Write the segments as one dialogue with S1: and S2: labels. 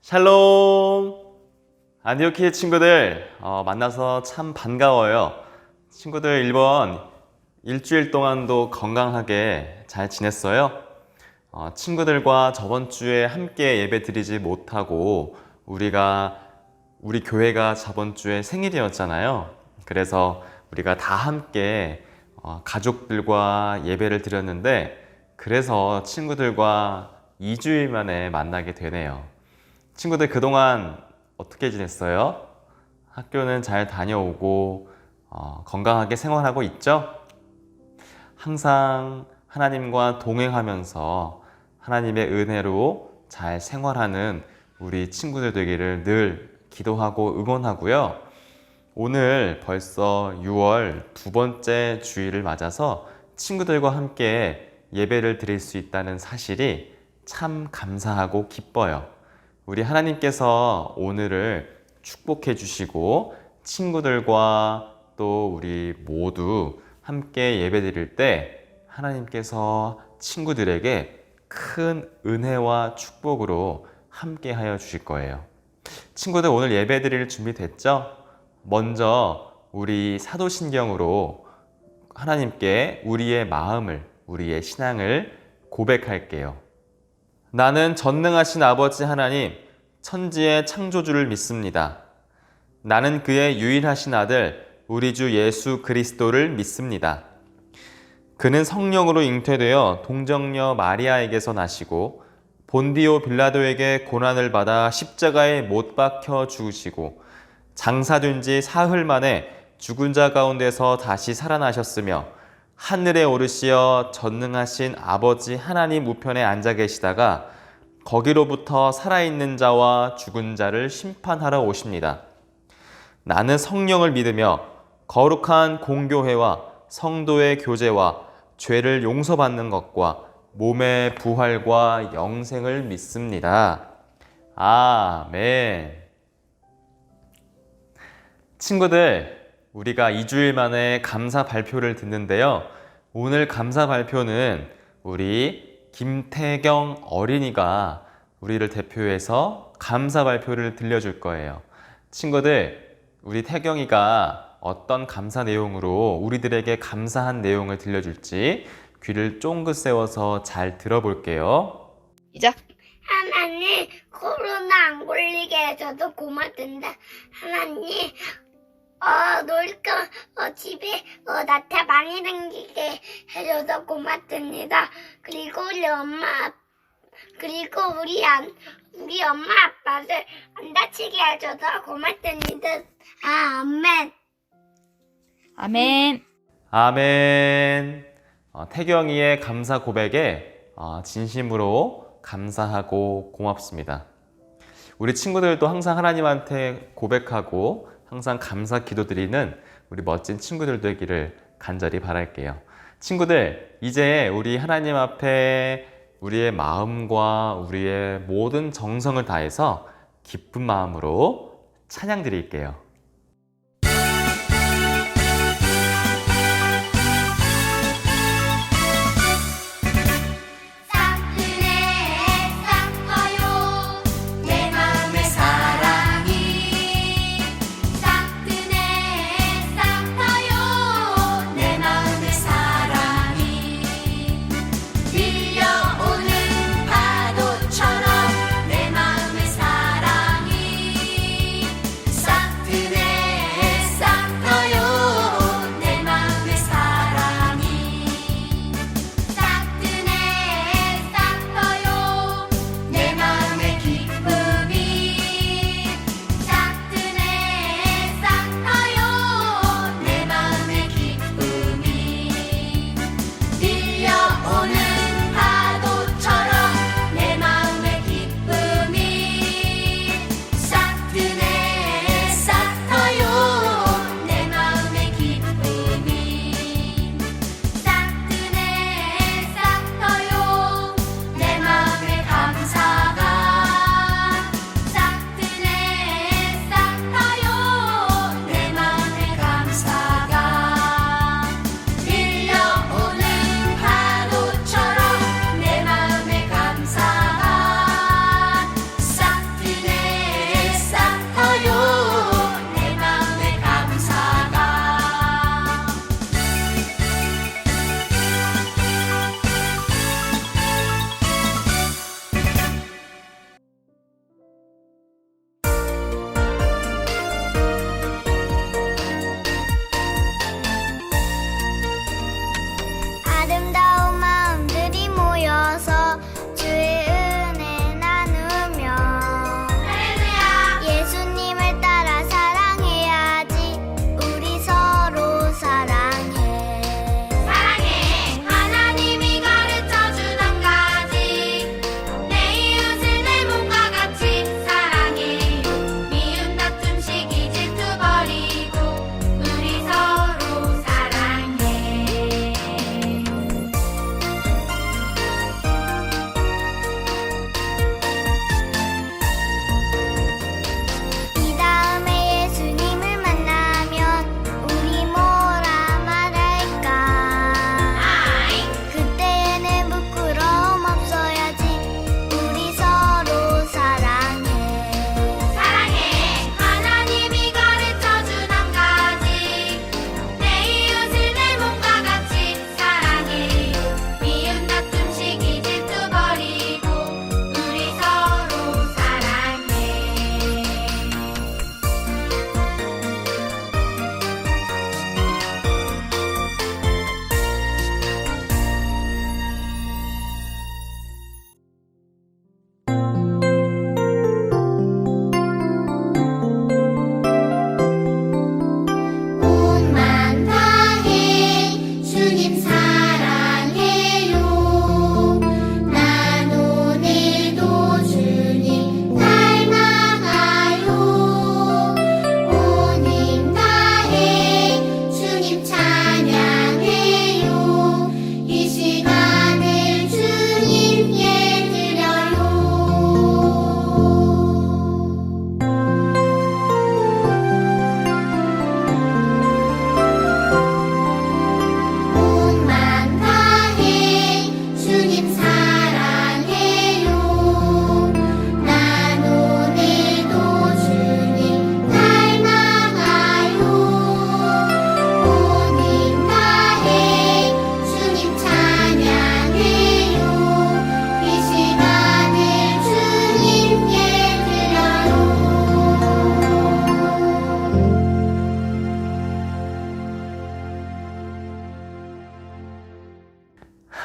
S1: 샬롬! 안디오키의 친구들, 만나서 참 반가워요. 친구들 이번 일주일 동안도 건강하게 잘 지냈어요? 친구들과 저번 주에 함께 예배 드리지 못하고 우리 교회가 저번 주에 생일이었잖아요. 그래서 우리가 다 함께 가족들과 예배를 드렸는데 그래서 친구들과 2주일 만에 만나게 되네요. 친구들 그동안 어떻게 지냈어요? 학교는 잘 다녀오고 건강하게 생활하고 있죠? 항상 하나님과 동행하면서 하나님의 은혜로 잘 생활하는 우리 친구들 되기를 늘 기도하고 응원하고요. 오늘 벌써 6월 두 번째 주일을 맞아서 친구들과 함께 예배를 드릴 수 있다는 사실이 참 감사하고 기뻐요. 우리 하나님께서 오늘을 축복해 주시고 친구들과 또 우리 모두 함께 예배 드릴 때 하나님께서 친구들에게 큰 은혜와 축복으로 함께 하여 주실 거예요. 친구들 오늘 예배 드릴 준비 됐죠? 먼저 우리 사도신경으로 하나님께 우리의 마음을, 우리의 신앙을 고백할게요. 나는 전능하신 아버지 하나님, 천지의 창조주를 믿습니다. 나는 그의 유일하신 아들, 우리 주 예수 그리스도를 믿습니다. 그는 성령으로 잉태되어 동정녀 마리아에게서 나시고 본디오 빌라도에게 고난을 받아 십자가에 못 박혀 죽으시고 장사된 지 사흘 만에 죽은 자 가운데서 다시 살아나셨으며 하늘에 오르시어 전능하신 아버지 하나님 우편에 앉아 계시다가 거기로부터 살아있는 자와 죽은 자를 심판하러 오십니다. 나는 성령을 믿으며 거룩한 공교회와 성도의 교제와 죄를 용서받는 것과 몸의 부활과 영생을 믿습니다. 아멘. 친구들, 우리가 2주일 만에 감사 발표를 듣는데요. 오늘 감사 발표는 우리 김태경 어린이가 우리를 대표해서 감사 발표를 들려줄 거예요. 친구들, 우리 태경이가 어떤 감사 내용으로 우리들에게 감사한 내용을 들려줄지 귀를 쫑긋 세워서 잘 들어볼게요.
S2: 시작!
S3: 하나님, 코로나 안 걸리게 해줘서 고맙습니다. 하나님, 놀까, 집에, 나태 많이 다니게 해줘서 고맙습니다. 그리고 우리 엄마 아빠를 안 다치게 해줘서 고맙습니다. 아멘.
S2: 아멘.
S1: 아멘. 태경이의 감사 고백에 진심으로 감사하고 고맙습니다. 우리 친구들도 항상 하나님한테 고백하고 항상 감사 기도드리는 우리 멋진 친구들 되기를 간절히 바랄게요. 친구들, 이제 우리 하나님 앞에 우리의 마음과 우리의 모든 정성을 다해서 기쁜 마음으로 찬양 드릴게요.
S4: 싹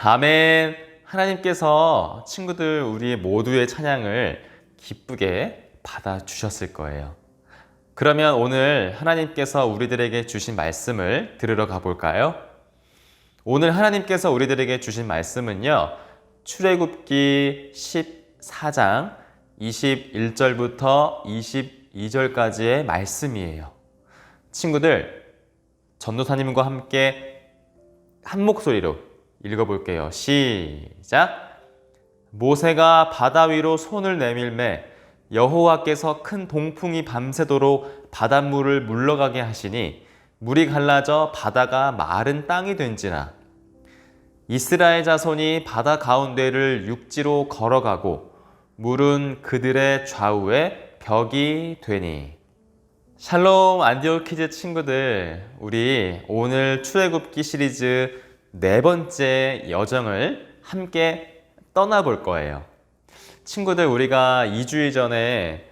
S1: 아멘. 하나님께서 친구들 우리 모두의 찬양을 기쁘게 받아주셨을 거예요. 그러면 오늘 하나님께서 우리들에게 주신 말씀을 들으러 가볼까요? 오늘 하나님께서 우리들에게 주신 말씀은요, 출애굽기 14장 21절부터 22절까지의 말씀이에요. 친구들, 전도사님과 함께 한 목소리로 읽어볼게요. 시작! 모세가 바다 위로 손을 내밀매 여호와께서 큰 동풍이 밤새도록 바닷물을 물러가게 하시니 물이 갈라져 바다가 마른 땅이 된지라. 이스라엘 자손이 바다 가운데를 육지로 걸어가고 물은 그들의 좌우에 벽이 되니. 샬롬 안디옥 키즈 친구들, 우리 오늘 출애굽기 시리즈 네 번째 여정을 함께 떠나볼 거예요. 친구들, 우리가 2주일 전에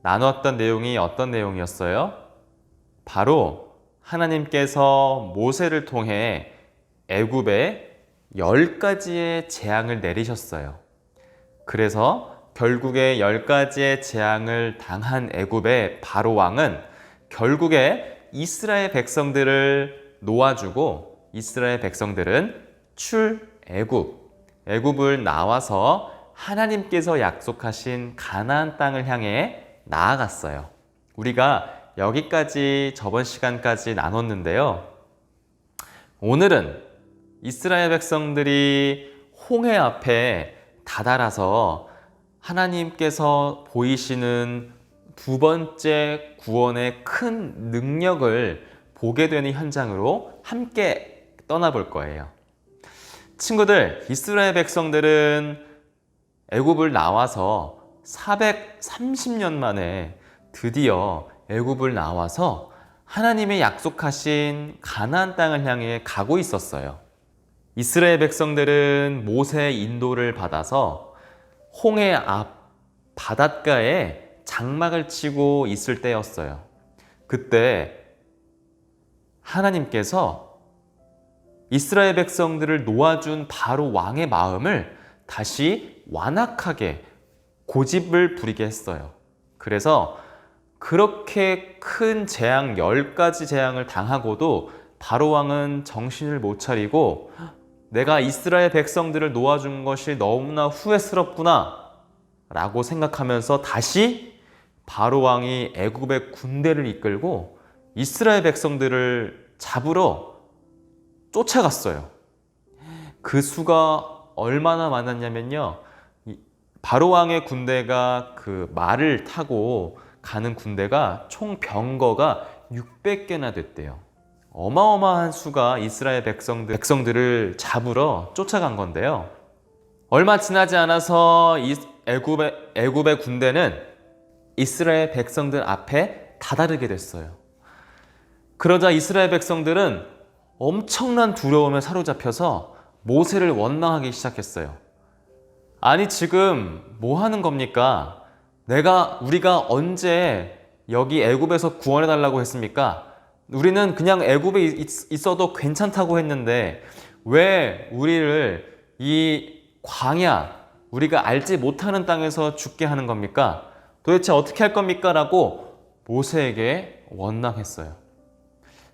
S1: 나눴던 내용이 어떤 내용이었어요? 바로 하나님께서 모세를 통해 애굽에 10가지의 재앙을 내리셨어요. 그래서 결국에 10가지의 재앙을 당한 애굽의 바로 왕은 결국에 이스라엘 백성들을 놓아주고 이스라엘 백성들은 애굽을 나와서 하나님께서 약속하신 가나안 땅을 향해 나아갔어요. 우리가 여기까지 저번 시간까지 나눴는데요. 오늘은 이스라엘 백성들이 홍해 앞에 다다라서 하나님께서 보이시는 두 번째 구원의 큰 능력을 보게 되는 현장으로 함께 떠나볼 거예요. 친구들, 이스라엘 백성들은 애굽을 나와서 430년 만에 드디어 애굽을 나와서 하나님의 약속하신 가나안 땅을 향해 가고 있었어요. 이스라엘 백성들은 모세의 인도를 받아서 홍해 앞 바닷가에 장막을 치고 있을 때였어요. 그때 하나님께서 이스라엘 백성들을 놓아준 바로 왕의 마음을 다시 완악하게 고집을 부리게 했어요. 그래서 그렇게 큰 재앙, 10가지 재앙을 당하고도 바로 왕은 정신을 못 차리고 내가 이스라엘 백성들을 놓아준 것이 너무나 후회스럽구나 라고 생각하면서 다시 바로 왕이 애굽의 군대를 이끌고 이스라엘 백성들을 잡으러 쫓아갔어요. 그 수가 얼마나 많았냐면요, 바로 왕의 군대가 그 말을 타고 가는 군대가 총 병거가 600개나 됐대요. 어마어마한 수가 이스라엘 백성들을 잡으러 쫓아간 건데요. 얼마 지나지 않아서 애굽의 군대는 이스라엘 백성들 앞에 다다르게 됐어요. 그러자 이스라엘 백성들은 엄청난 두려움에 사로잡혀서 모세를 원망하기 시작했어요. 아니, 지금 뭐 하는 겁니까? 우리가 언제 여기 애굽에서 구원해 달라고 했습니까? 우리는 그냥 애굽에 있어도 괜찮다고 했는데 왜 우리를 이 광야, 우리가 알지 못하는 땅에서 죽게 하는 겁니까? 도대체 어떻게 할 겁니까? 라고 모세에게 원망했어요.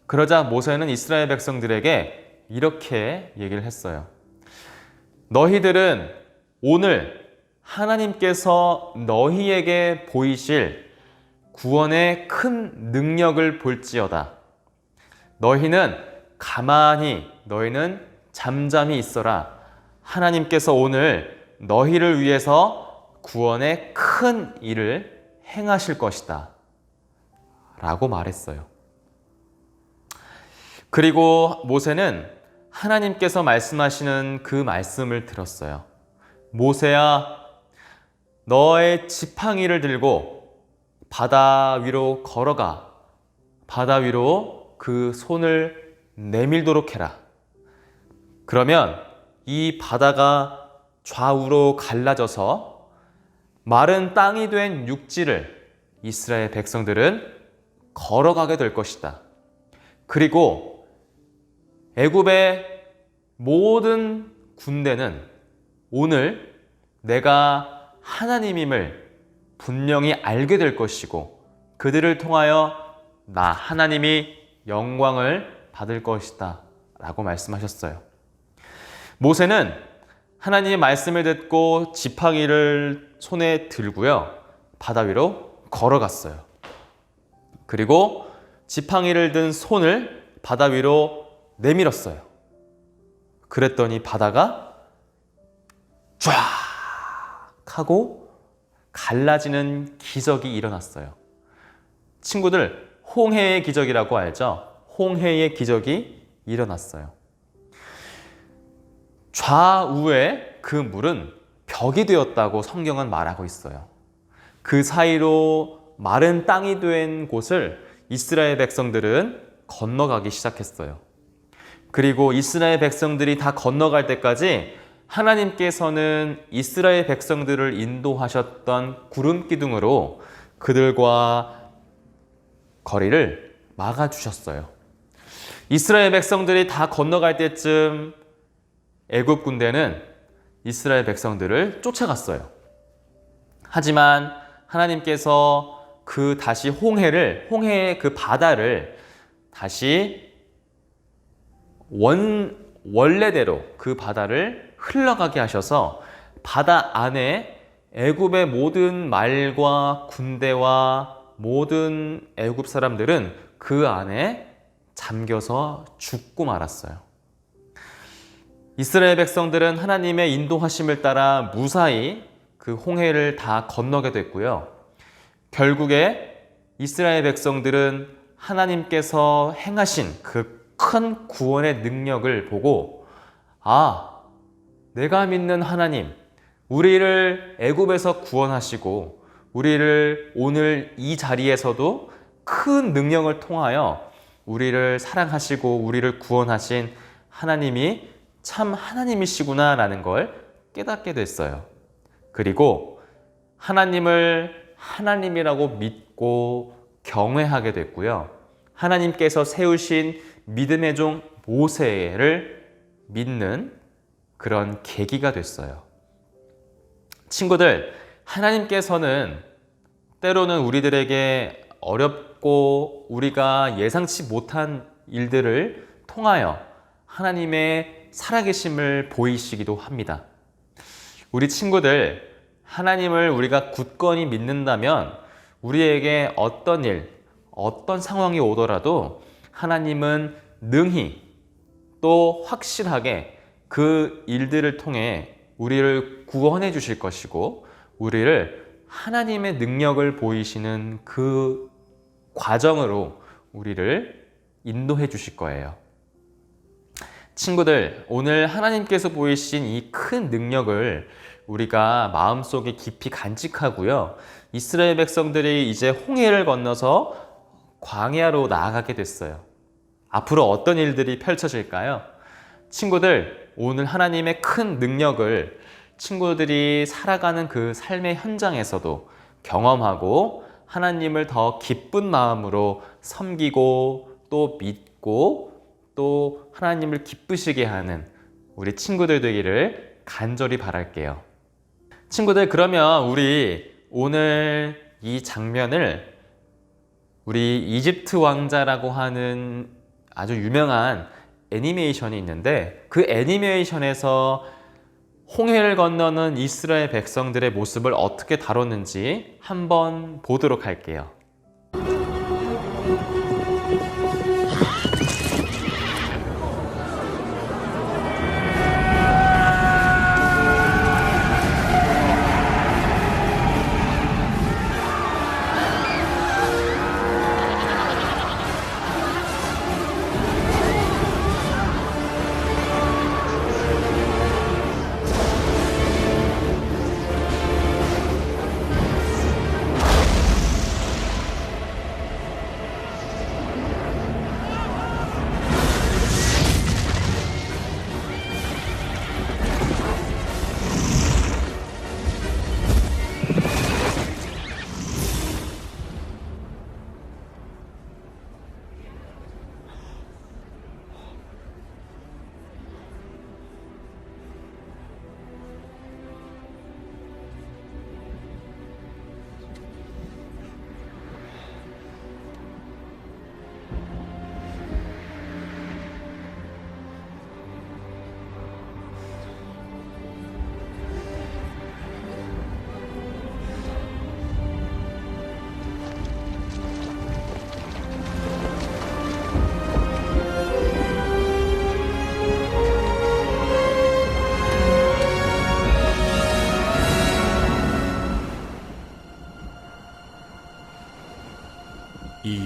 S1: 그러자 모세는 이스라엘 백성들에게 이렇게 얘기를 했어요. 너희들은 오늘 하나님께서 너희에게 보이실 구원의 큰 능력을 볼지어다. 너희는 잠잠히 있어라. 하나님께서 오늘 너희를 위해서 구원의 큰 일을 행하실 것이다 라고 말했어요. 그리고 모세는 하나님께서 말씀하시는 그 말씀을 들었어요. 모세야, 너의 지팡이를 들고 바다 위로 걸어가 바다 위로 그 손을 내밀도록 해라. 그러면 이 바다가 좌우로 갈라져서 마른 땅이 된 육지를 이스라엘 백성들은 걸어가게 될 것이다. 그리고 애굽의 모든 군대는 오늘 내가 하나님임을 분명히 알게 될 것이고 그들을 통하여 나 하나님이 영광을 받을 것이다 라고 말씀하셨어요. 모세는 하나님의 말씀을 듣고 지팡이를 손에 들고요, 바다 위로 걸어갔어요. 그리고 지팡이를 든 손을 바다 위로 내밀었어요. 그랬더니 바다가 쫙 하고 갈라지는 기적이 일어났어요. 친구들, 홍해의 기적이라고 알죠? 홍해의 기적이 일어났어요. 좌우에 그 물은 벽이 되었다고 성경은 말하고 있어요. 그 사이로 마른 땅이 된 곳을 이스라엘 백성들은 건너가기 시작했어요. 그리고 이스라엘 백성들이 다 건너갈 때까지 하나님께서는 이스라엘 백성들을 인도하셨던 구름 기둥으로 그들과 거리를 막아주셨어요. 이스라엘 백성들이 다 건너갈 때쯤 애굽 군대는 이스라엘 백성들을 쫓아갔어요. 하지만 하나님께서 다시 홍해의 그 바다를 다시 원래대로 그 바다를 흘러가게 하셔서 바다 안에 애굽의 모든 말과 군대와 모든 애굽 사람들은 그 안에 잠겨서 죽고 말았어요. 이스라엘 백성들은 하나님의 인도하심을 따라 무사히 그 홍해를 다 건너게 됐고요. 결국에 이스라엘 백성들은 하나님께서 행하신 그 큰 구원의 능력을 보고, 아, 내가 믿는 하나님, 우리를 애굽에서 구원하시고 우리를 오늘 이 자리에서도 큰 능력을 통하여 우리를 사랑하시고 우리를 구원하신 하나님이 참 하나님이시구나 라는 걸 깨닫게 됐어요. 그리고 하나님을 하나님이라고 믿고 경외하게 됐고요. 하나님께서 세우신 믿음의 종 모세를 믿는 그런 계기가 됐어요. 친구들, 하나님께서는 때로는 우리들에게 어렵고 우리가 예상치 못한 일들을 통하여 하나님의 살아계심을 보이시기도 합니다. 우리 친구들, 하나님을 우리가 굳건히 믿는다면 우리에게 어떤 일, 어떤 상황이 오더라도 하나님은 능히 또 확실하게 그 일들을 통해 우리를 구원해 주실 것이고 우리를 하나님의 능력을 보이시는 그 과정으로 우리를 인도해 주실 거예요. 친구들, 오늘 하나님께서 보이신 이 큰 능력을 우리가 마음속에 깊이 간직하고요. 이스라엘 백성들이 이제 홍해를 건너서 광야로 나아가게 됐어요. 앞으로 어떤 일들이 펼쳐질까요? 친구들, 오늘 하나님의 큰 능력을 친구들이 살아가는 그 삶의 현장에서도 경험하고 하나님을 더 기쁜 마음으로 섬기고 또 믿고 또 하나님을 기쁘시게 하는 우리 친구들 되기를 간절히 바랄게요. 친구들, 그러면 우리 오늘 이 장면을 우리 이집트 왕자라고 하는 아주 유명한 애니메이션이 있는데 그 애니메이션에서 홍해를 건너는 이스라엘 백성들의 모습을 어떻게 다뤘는지 한번 보도록 할게요.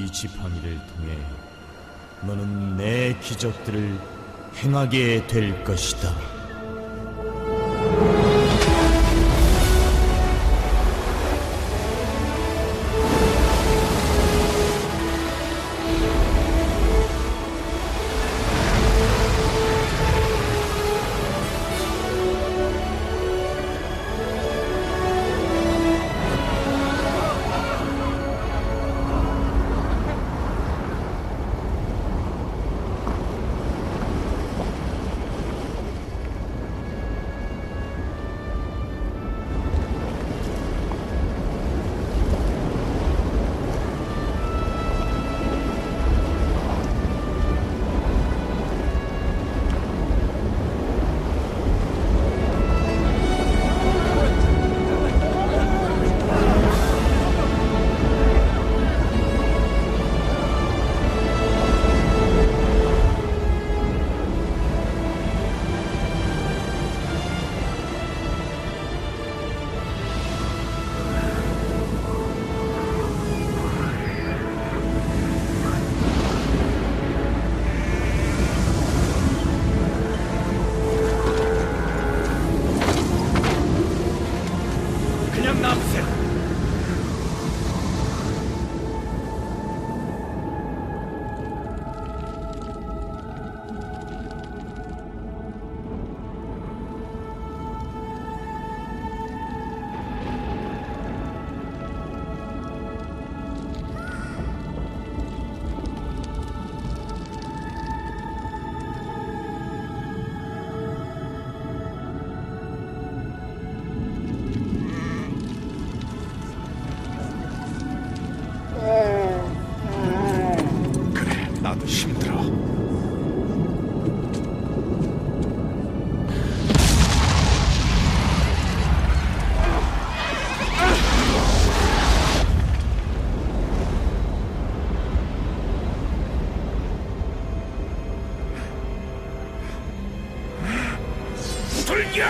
S2: 이 지팡이를 통해 너는 내 기적들을 행하게 될 것이다.
S4: 그냥 놔두세요. 그래, 나도 힘들어. 돌격!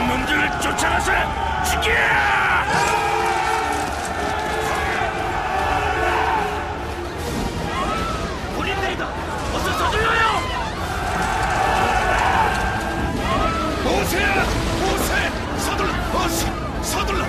S4: 놈들을 쫓아가서 죽여! 군인들이다! 어서 서둘러요! 모세야! 모세! 서둘러! 어서! 서둘러!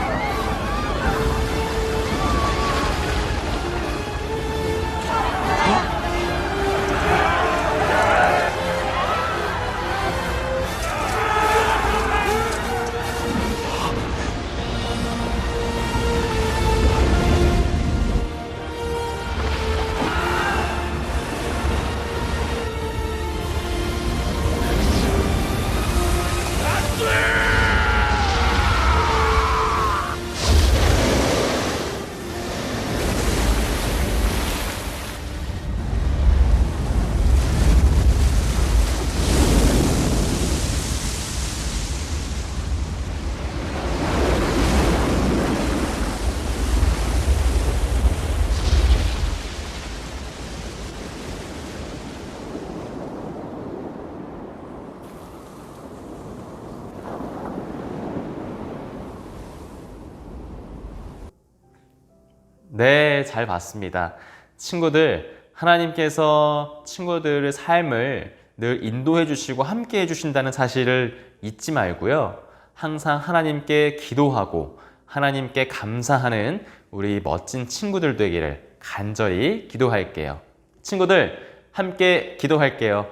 S1: 네, 잘 봤습니다. 친구들, 하나님께서 친구들의 삶을 늘 인도해 주시고 함께 해 주신다는 사실을 잊지 말고요. 항상 하나님께 기도하고 하나님께 감사하는 우리 멋진 친구들 되기를 간절히 기도할게요. 친구들, 함께 기도할게요.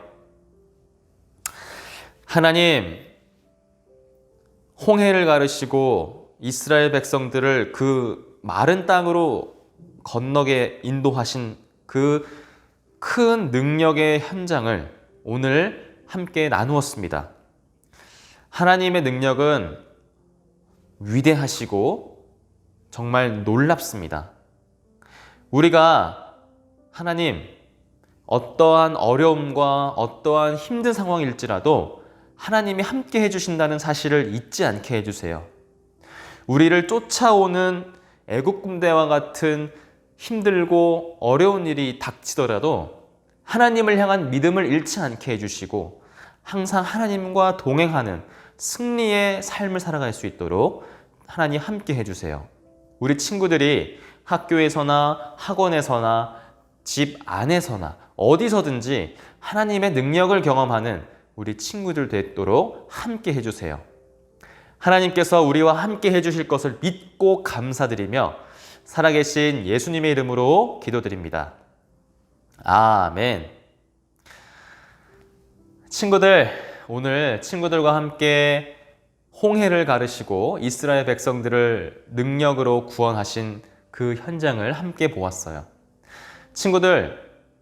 S1: 하나님, 홍해를 가르시고 이스라엘 백성들을 그 마른 땅으로 건너게 인도하신 그 큰 능력의 현장을 오늘 함께 나누었습니다. 하나님의 능력은 위대하시고 정말 놀랍습니다. 우리가 하나님, 어떠한 어려움과 어떠한 힘든 상황일지라도 하나님이 함께 해주신다는 사실을 잊지 않게 해주세요. 우리를 쫓아오는 애국 군대와 같은 힘들고 어려운 일이 닥치더라도 하나님을 향한 믿음을 잃지 않게 해주시고 항상 하나님과 동행하는 승리의 삶을 살아갈 수 있도록 하나님 함께 해주세요. 우리 친구들이 학교에서나 학원에서나 집 안에서나 어디서든지 하나님의 능력을 경험하는 우리 친구들 되도록 함께 해주세요. 하나님께서 우리와 함께 해주실 것을 믿고 감사드리며 살아계신 예수님의 이름으로 기도드립니다. 아멘. 친구들, 오늘 친구들과 함께 홍해를 가르시고 이스라엘 백성들을 능력으로 구원하신 그 현장을 함께 보았어요. 친구들,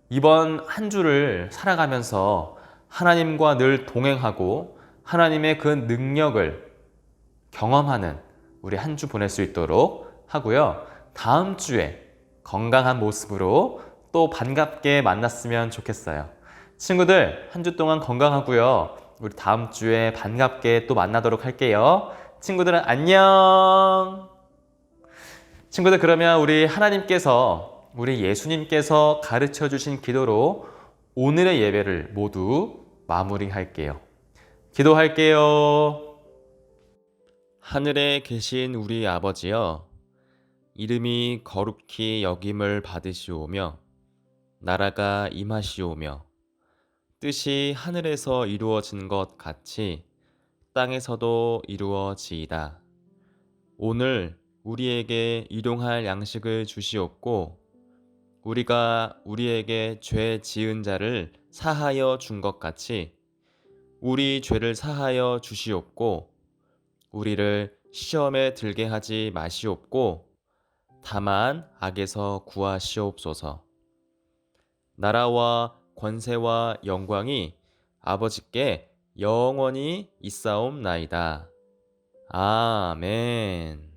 S1: 이번 한 주를 살아가면서 하나님과 늘 동행하고 하나님의 그 능력을 경험하는 우리 한 주 보낼 수 있도록 하고요. 다음 주에 건강한 모습으로 또 반갑게 만났으면 좋겠어요. 친구들, 한 주 동안 건강하고요. 우리 다음 주에 반갑게 또 만나도록 할게요. 친구들은 안녕! 친구들, 그러면 우리 예수님께서 가르쳐 주신 기도로 오늘의 예배를 모두 마무리할게요. 기도할게요. 하늘에 계신 우리 아버지여, 이름이 거룩히 여김을 받으시오며 나라가 임하시오며 뜻이 하늘에서 이루어진 것 같이 땅에서도 이루어지이다. 오늘 우리에게 일용할 양식을 주시옵고 우리가 우리에게 죄 지은 자를 사하여 준 것 같이 우리 죄를 사하여 주시옵고 우리를 시험에 들게 하지 마시옵고 다만 악에서 구하시옵소서. 나라와 권세와 영광이 아버지께 영원히 있사옵나이다. 아멘.